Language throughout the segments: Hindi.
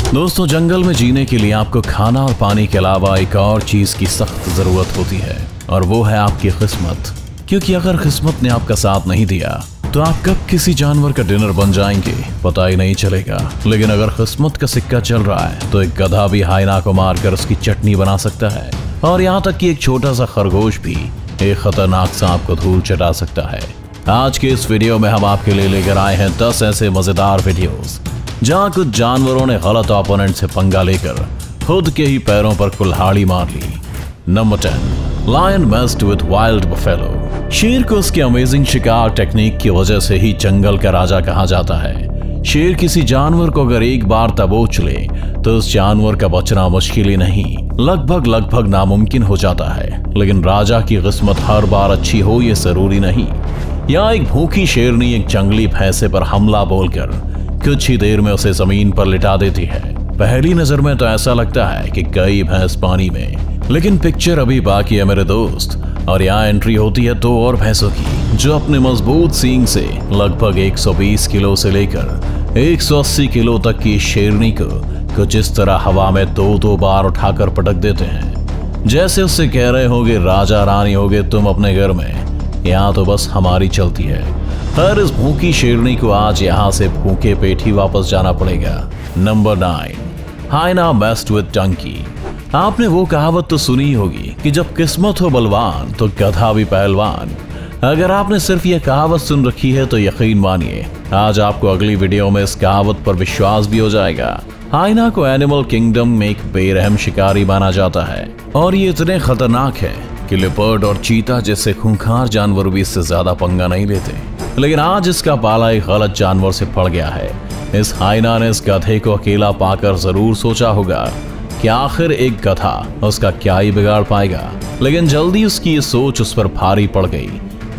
दोस्तों, जंगल में जीने के लिए आपको खाना और पानी के अलावा एक और चीज की सख्त जरूरत होती है, और वो है आपकी किस्मत। क्योंकि अगर किस्मत ने आपका साथ नहीं दिया तो आप कब किसी जानवर का डिनर बन जाएंगे पता ही नहीं चलेगा। लेकिन अगर किस्मत का सिक्का चल रहा है तो एक गधा भी हाइना को मारकर उसकी चटनी बना सकता है, और यहाँ तक कि एक छोटा सा खरगोश भी एक खतरनाक सांप को धूल चटा सकता है। आज के इस वीडियो में हम आपके लिए लेकर आए हैं 10 ऐसे मजेदार वीडियोस जहां कुछ जानवरों ने गलत ओपोनेंट से पंगा लेकर खुद के ही पैरों पर कुल्हाड़ी मार ली। Number 10, lion messed with wild buffalo. शेर को उसके अमेजिंग शिकार टेक्निक की वजह से ही जंगल का राजा कहा जाता है। शेर किसी जानवर को अगर एक बार दबोच ले तो उस जानवर का बचना मुश्किल ही नहीं, लगभग नामुमकिन हो जाता है। लेकिन राजा की किस्मत हर बार अच्छी हो ये जरूरी नहीं। यहाँ एक भूखी शेरनी एक जंगली भैंसे पर हमला बोलकर कुछ ही देर में उसे जमीन पर लिटा देती है। पहली नजर में तो ऐसा लगता है कि गई भैंस पानी में, लेकिन पिक्चर अभी बाकी है मेरे दोस्त। और यहाँ एंट्री होती है 2 और भैंसों की, जो अपने मजबूत सींग से लगभग 120 किलो से लेकर 180 किलो तक की शेरनी को कुछ इस तरह हवा में 2-2 बार उठाकर पटक देते हैं, जैसे उससे कह रहे होंगे राजा रानी होगे तुम अपने घर में, यहाँ तो बस हमारी चलती है। हर इस भूखी शेरनी को आज यहाँ से भूखे पेट ही वापस जाना पड़ेगा। Number 9, hyena messed with donkey. आपने वो कहावत तो सुनी होगी कि जब किस्मत हो बलवान तो गधा भी पहलवान। अगर आपने सिर्फ ये कहावत सुन रखी है तो यकीन मानिए आज आपको अगली वीडियो में इस कहावत पर विश्वास भी हो जाएगा। हाइना को एनिमल किंगडम में एक बेरहम शिकारी माना जाता है, और ये इतने खतरनाक है कि लेपर्ड और चीता जैसे खूंखार जानवर भी इससे ज्यादा पंगा नहीं लेते। लेकिन आज इसका पाला एक गलत जानवर से पड़ गया है। इस हाइना ने इस गधे को अकेला पाकर जरूर सोचा होगा कि आखिर एक गधा उसका क्या ही बिगाड़ पाएगा, लेकिन जल्दी उसकी ये सोच उस पर भारी पड़ गई।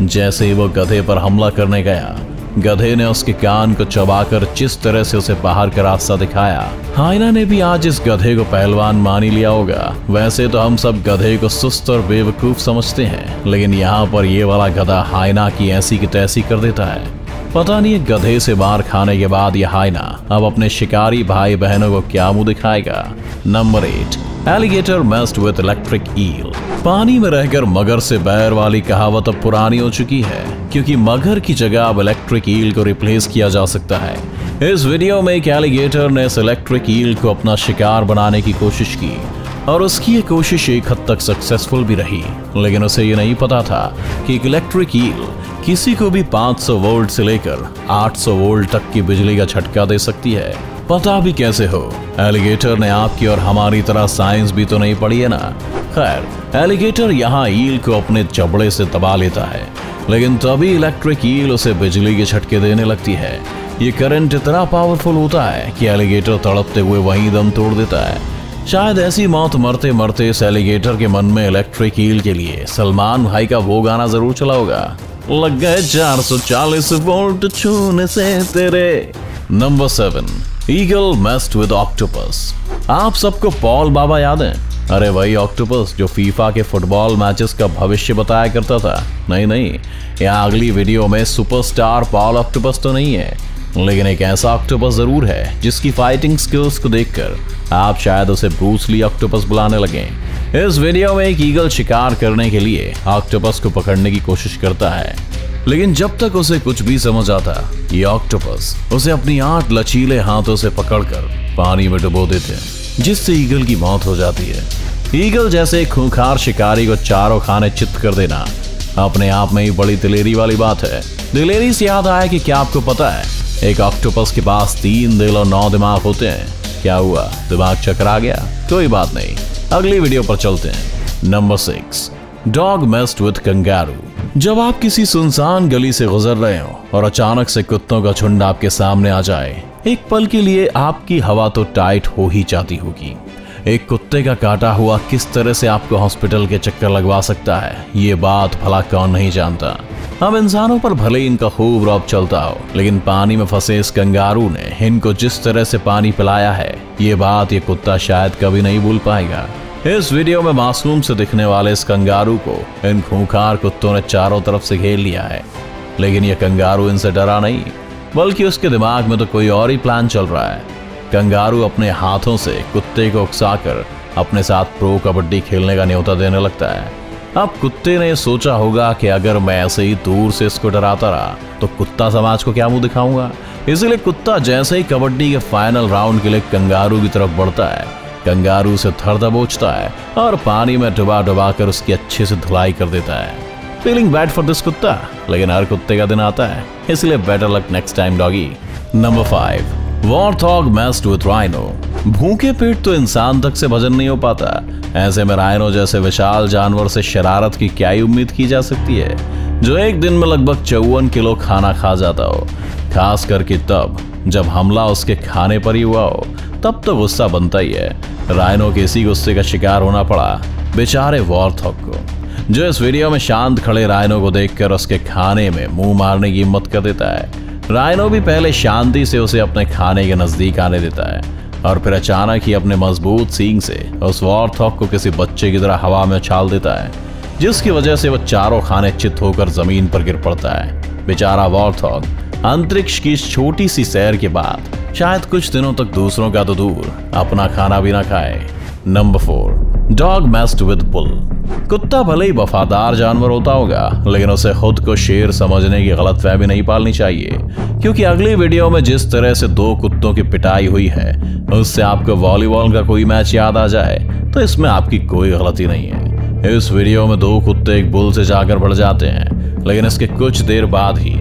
जैसे ही वो गधे पर हमला करने गया, गधे ने उसके कान को चबाकर जिस तरह से उसे बाहर का रास्ता दिखाया, हाइना ने भी आज इस गधे को पहलवान मान ही लिया होगा। वैसे तो हम सब गधे को सुस्त और बेवकूफ समझते हैं, लेकिन यहाँ पर ये वाला गधा हाइना की ऐसी की तैसी कर देता है। पता नहीं गधे से मार खाने के बाद यह हाइना अब अपने शिकारी भाई बहनों को क्या मुंह दिखाएगा। Number 8, alligator messed with electric eel. पानी में रहकर मगर से बैर वाली कहावत अब पुरानी हो चुकी है, क्योंकि मगर की जगह अब इलेक्ट्रिक ईल को रिप्लेस किया जा सकता है। इस वीडियो में एक एलिगेटर ने इस इलेक्ट्रिक ईल को अपना शिकार बनाने की कोशिश की, और उसकी ये कोशिश एक हद तक सक्सेसफुल भी रही। लेकिन उसे ये नहीं पता था कि एक इलेक्ट्रिक ईल किसी को भी 500 वोल्ट से लेकर 800 वोल्ट तक की बिजली का झटका दे सकती है। पता भी कैसे हो, एलिगेटर ने आपकी और हमारी तरह साइंस भी तो नहीं पढ़ी है ना। खैर, एलिगेटर यहाँ ईल को अपने जबड़े से दबा लेता है, लेकिन तभी इलेक्ट्रिक ईल उसे बिजली के झटके देने लगती है। ये करंट इतना पावरफुल होता है कि एलिगेटर तड़पते हुए वहीं दम तोड़ देता है। शायद ऐसी मौत मरते मरते इस एलिगेटर के मन में इलेक्ट्रिक ईल के लिए सलमान भाई का वो गाना जरूर चला होगा, लग गए 440 वोल्ट छूने से तेरे। Number 7, eagle messed with octopus. आप सबको पॉल बाबा याद है? अरे वही ऑक्टोपस जो फीफा के फुटबॉल मैचेस का भविष्य बताया करता था। नहीं, यहाँ अगली वीडियो में सुपरस्टार पॉल ऑक्टोपस तो नहीं है, लेकिन एक ऐसा ऑक्टोपस जरूर है जिसकी फाइटिंग स्किल्स को देखकर आप शायद उसे ब्रूस ली ऑक्टोपस बुलाने लगे। इस वीडियो में एक ईगल शिकार करने के लिए ऑक्टोपस को पकड़ने की कोशिश करता है, लेकिन जब तक उसे कुछ भी समझ आता, ये ऑक्टोपस उसे अपनी 8 लचीले हाथों से पकड़कर पानी में डुबो देते हैं, जिससे ईगल की मौत हो जाती है। ईगल जैसे एक खूंखार शिकारी को चारों खाने चित्त कर देना अपने आप में ही बड़ी दिलेरी वाली बात है। दिलेरी से याद आया कि क्या आपको पता है एक ऑक्टोपस के पास 3 दिल और 9 दिमाग होते हैं। क्या हुआ, दिमाग चकरा गया? कोई बात नहीं, अगली वीडियो पर चलते हैं। Number 6, dog messed with kangaroo. जब आप किसी सुनसान गली से गुजर रहे हो और अचानक से कुत्तों का झुंड आपके सामने आ जाए, एक पल के लिए आपकी हवा तो टाइट हो ही जाती होगी। एक कुत्ते का काटा हुआ किस तरह से आपको हॉस्पिटल के चक्कर लगवा सकता है, ये बात भला कौन नहीं जानता। हम इंसानों पर भले इनका खूब रौब चलता हो, लेकिन पानी में फंसे इस कंगारू ने इनको जिस तरह से पानी पिलाया है, ये बात ये कुत्ता शायद कभी नहीं भूल पाएगा। इस वीडियो में मासूम से दिखने वाले इस कंगारू को इन खूंखार कुत्तों ने चारों तरफ से घेर लिया है, लेकिन यह कंगारू इनसे डरा नहीं, बल्कि उसके दिमाग में तो कोई और ही प्लान चल रहा है। कंगारू अपने हाथों से कुत्ते को उकसाकर अपने साथ प्रो कबड्डी खेलने का न्योता देने लगता है। अब कुत्ते ने सोचा होगा कि अगर मैं ऐसे ही दूर से इसको डराता रहा तो कुत्ता समाज को क्या मुंह दिखाऊंगा। इसलिए कुत्ता जैसे ही कबड्डी के फाइनल राउंड के लिए कंगारू की तरफ बढ़ता है, कंगारू से थर दबोचता है और पानी में डुबा डुबा कर उसकी अच्छे से धुलाई कर देता है। फीलिंग बैड फॉर दिस कुत्ता, लेकिन हर कुत्ते का दिन आता है, इसलिए better luck next time doggy. Number 5, warthog messed with rhino. भूखे पेट तो इंसान तक से भजन नहीं हो पाता, ऐसे में राइनो जैसे विशाल जानवर से शरारत की क्या ही उम्मीद की जा सकती है, जो एक दिन में लगभग 54 किलो खाना खा जाता हो। खास करके तब जब हमला उसके खाने पर ही हुआ हो, तब तो गुस्सा बनता ही है। राइनो के इसी गुस्से का शिकार होना पड़ा बेचारे वॉर्थॉग को, जो इस वीडियो में शांत खड़े राइनो को देखकर उसके खाने में मुंह मारने की हिम्मत कर देता है। राइनो भी पहले शांति से उसे अपने खाने के नजदीक आने देता है और फिर अचानक ही अपने मजबूत सींग से उस वॉर्थॉग को किसी बच्चे की तरह हवा में उछाल देता है, जिसकी वजह से वो चारों खाने चित होकर जमीन पर गिर पड़ता है। बेचारा वॉर्थॉग अंतरिक्ष की इस छोटी सी सैर के बाद शायद कुछ दिनों तक दूसरों का तो दूर अपना खाना भी ना खाए। Number 4, dog messed with bull. कुत्ता भले ही वफादार जानवर होता होगा, लेकिन उसे खुद को शेर समझने की गलतफहमी नहीं पालनी चाहिए, क्योंकि अगली वीडियो में जिस तरह से 2 कुत्तों की पिटाई हुई है, उससे आपको वॉलीबॉल का कोई मैच याद आ जाए तो इसमें आपकी कोई गलती नहीं है। इस वीडियो में 2 कुत्ते एक बुल से जाकर बढ़ जाते हैं, लेकिन इसके कुछ देर बाद ही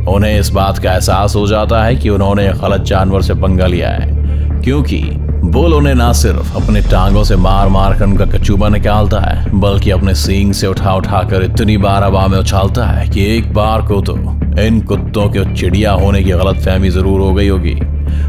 उन्हें इस बात का एहसास हो जाता है कि उन्होंने एक गलत जानवर से पंगा लिया है, क्योंकि बुल उन्हें ना सिर्फ अपने टांगों से मार मार कर उनका कचूबा निकालता है, बल्कि अपने सींग से उठा उठा कर इतनी बार हवा में उछालता है कि एक बार को तो इन कुत्तों के चिड़िया होने की गलतफहमी जरूर हो गई होगी।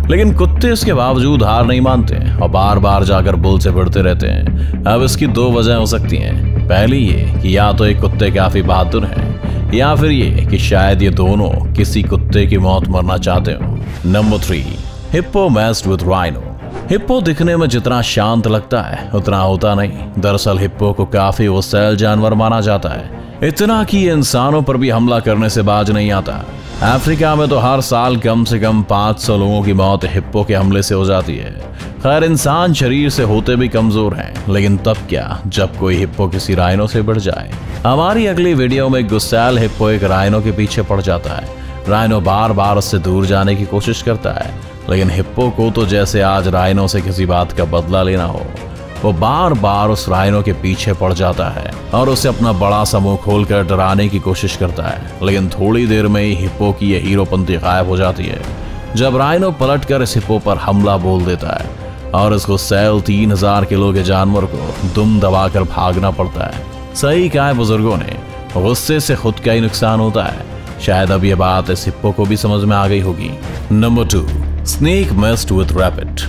लेकिन कुत्ते इसके बावजूद हार नहीं मानते और बार बार जाकर बुल से भिड़ते रहते हैं। अब इसकी 2 वजह हो सकती हैं। पहली ये कि या तो ये कुत्ते काफी बहादुर हैं, या फिर ये कि शायद ये दोनों किसी कुत्ते की मौत मरना चाहते हो। Number 3, hippo messed with rhino. Hippo दिखने में जितना शांत लगता है उतना होता नहीं। दरअसल हिप्पो को काफी गुस्सैल जानवर माना जाता है, इतना कि इंसानों पर भी हमला करने से बाज नहीं आता। अफ्रीका में तो हर साल कम से कम 500 लोगों की मौत हिप्पो के हमले से हो जाती है। खैर, इंसान शरीर से होते भी कमजोर हैं, लेकिन तब क्या जब कोई हिप्पो किसी राइनो से बढ़ जाए। हमारी अगली वीडियो में गुस्सैल हिप्पो एक राइनो के पीछे पड़ जाता है। राइनो बार बार उससे दूर जाने की कोशिश करता है, लेकिन हिप्पो को तो जैसे आज राइनो से किसी बात का बदला लेना हो, वो बार बार उस राइनो के पीछे पड़ जाता है और उसे अपना बड़ा सा मुंह खोलकर डराने की कोशिश करता है। लेकिन थोड़ी देर में ही हिप्पो की ये हीरोपंती गायब हो जाती है, जब राइनो पलटकर इस हिप्पो पर हमला बोल देता है और इसको 3000 किलो के जानवर को दुम दबाकर भागना पड़ता है। सही कहा है बुजुर्गों ने, गुस्से से खुद का ही नुकसान होता है। शायद अब ये बात इस हिप्पो को भी समझ में आ गई होगी। Number 2, snake messed with rabbit.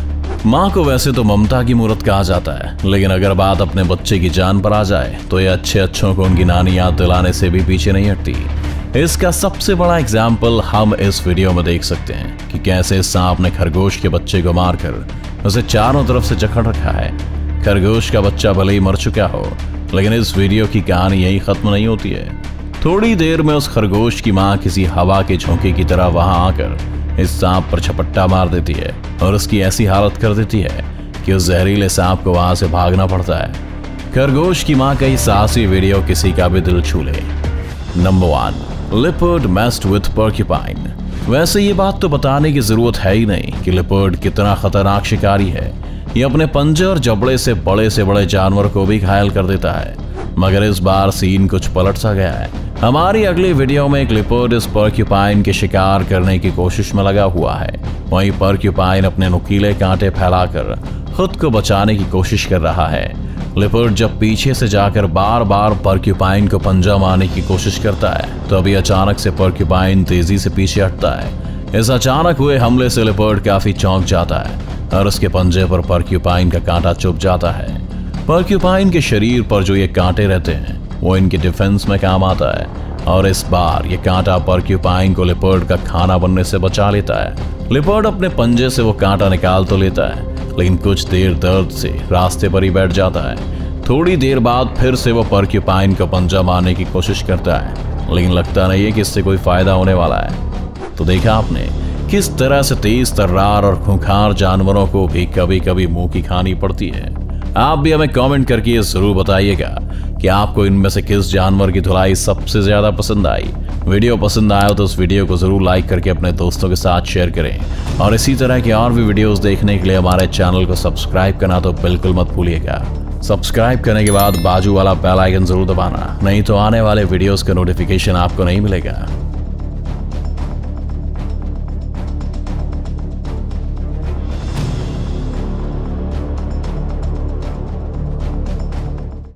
माँ को वैसे तो ममता की मूरत कहा जाता है, लेकिन अगर बात अपने बच्चे की जान पर आ जाए तो ये अच्छों को उनकी नानी याद दिलाने से भी पीछे नहीं हटती। इसका सबसे बड़ा एग्जाम्पल हम इस वीडियो में देख सकते हैं कि कैसे सांप ने खरगोश के बच्चे को मारकर उसे चारों तरफ से जकड़ रखा है। खरगोश का बच्चा भले ही मर चुका हो, लेकिन इस वीडियो की कहानी यही खत्म नहीं होती है। थोड़ी देर में उस खरगोश की माँ किसी हवा के झोंके की तरह वहां आकर इस सांप पर झपट्टा मार देती है और उसकी ऐसी हालत कर देती है कि उस जहरीले सांप को वहां से भागना पड़ता है। खरगोश की माँ का ही साहसी वीडियो किसी का भी दिल छू ले। Number 1, leopard messed with porcupine. वैसे ये बात तो बताने की जरूरत है ही नहीं कि लिपर्ड कितना खतरनाक शिकारी है। ये अपने पंजे और जबड़े से बड़े जानवर को भी घायल कर देता है, मगर इस बार सीन कुछ पलट सा गया है। हमारी अगली वीडियो में एक लिपर्ड इस पोर्क्यूपाइन के शिकार करने की कोशिश में लगा हुआ है। वहीं पोर्क्यूपाइन अपने नुकीले कांटे फैलाकर खुद को बचाने की कोशिश कर रहा है। लिपर्ड जब पीछे से जाकर बार बार पोर्क्यूपाइन को पंजा मारने की कोशिश करता है, तो अभी अचानक से पोर्क्यूपाइन तेजी से पीछे हटता है। इस अचानक हुए हमले से लिपर्ड काफी चौंक जाता है और उसके पंजे पर पोर्क्यूपाइन का कांटा चुभ जाता है। पोर्क्यूपाइन के शरीर पर जो ये कांटे रहते हैं वो इनके डिफेंस में काम आता है, और इस बार ये कांटा पोर्क्यूपाइन को लिपर्ड का खाना बनने से बचा लेता है। लिपर्ड अपने पंजे से वो कांटा निकाल तो लेता है, लेकिन कुछ देर दर्द से रास्ते पर ही बैठ जाता है। थोड़ी देर बाद फिर से वो पोर्क्यूपाइन को पंजा मारने की कोशिश करता है, लेकिन लगता नहीं है कि इससे कोई फायदा होने वाला है। तो देखा आपने किस तरह से तेज तर्रार और खूंखार जानवरों को भी कभी कभी मुंह की खानी पड़ती है। आप भी हमें कमेंट करके ये जरूर बताइएगा कि आपको इनमें से किस जानवर की धुलाई सबसे ज्यादा पसंद आई। वीडियो पसंद आया तो इस वीडियो को जरूर लाइक करके अपने दोस्तों के साथ शेयर करें और इसी तरह के और भी वीडियोस देखने के लिए हमारे चैनल को सब्सक्राइब करना तो बिल्कुल मत भूलिएगा। सब्सक्राइब करने के बाद बाजू वाला बेल आइकन जरूर दबाना, नहीं तो आने वाले वीडियोस का नोटिफिकेशन आपको नहीं मिलेगा।